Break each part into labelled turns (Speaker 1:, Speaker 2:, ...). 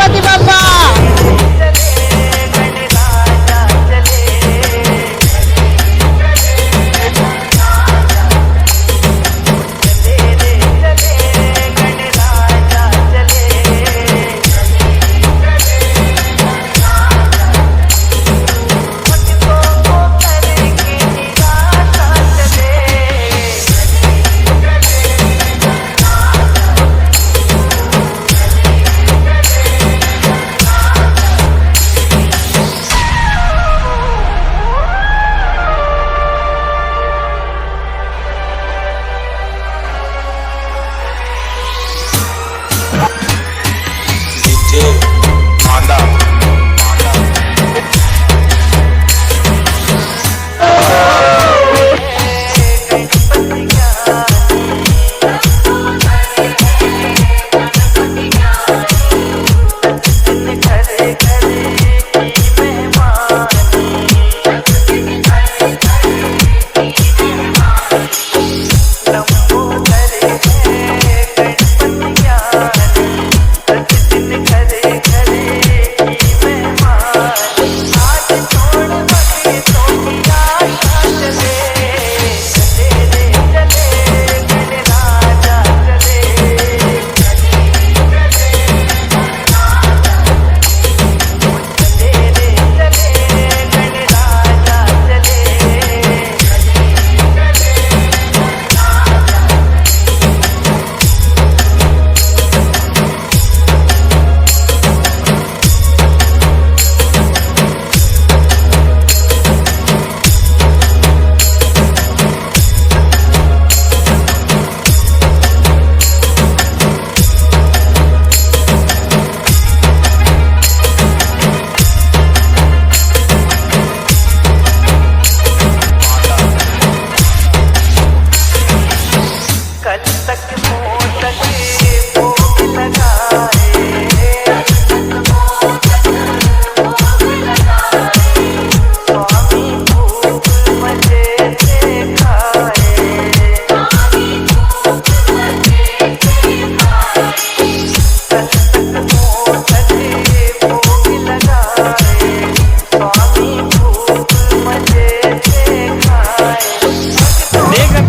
Speaker 1: गणपति बाप्पा।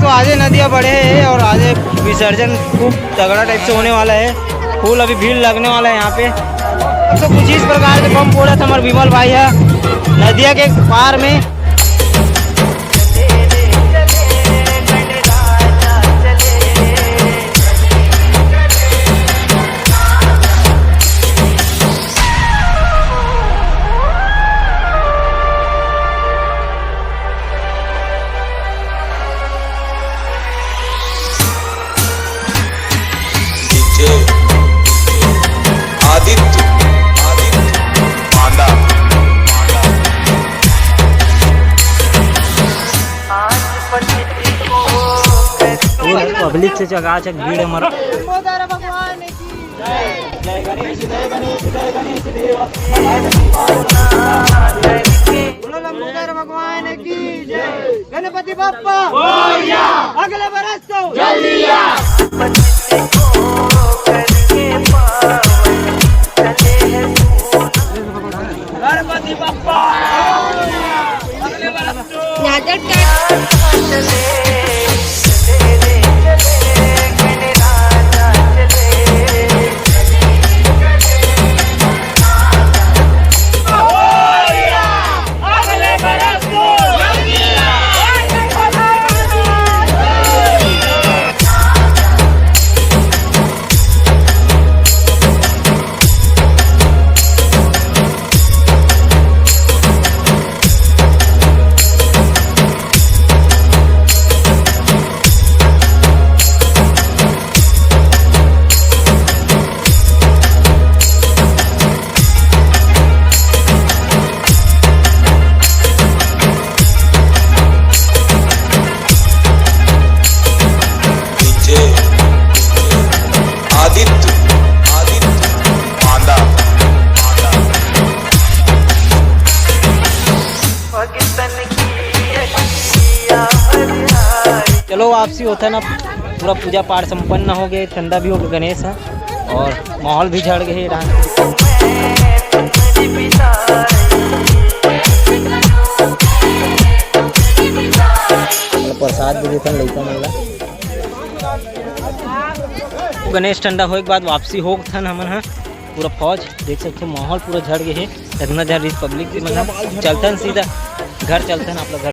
Speaker 1: आधे नदियाँ बड़े हैं और आधे विसर्जन खूब तगड़ा टाइप से होने वाला है। फुल अभी भीड़ लगने वाला है यहाँ पे। तो कुछ इस प्रकार से बम फोड़ा था हमारे विमल भाई है नदिया के पार में। पब्लिक से चकाचक भीड़ हमारा। भगवान की जय, गणेश भगवान की जय, गणपति बाप्पा अगले बरस तो जल्दी आ। गणपति बाप्पा अगले बरस तो चलो वापसी होता है ना पूरा पूजा पाठ संपन्न हो गए, ठंडा भी हो गया गणेश है और माहौल भी झड़ गए डांस। प्रसाद भी देता लड़का मेला। गणेश ठंडा होने के बाद वापसी हो थन हमन हा पूरा फौज देख सकते हो, माहौल पूरा झड़ गए है। इतना जहाँ पब्लिक मतलब चलतन सीधा घर चलतन आप लोग घर।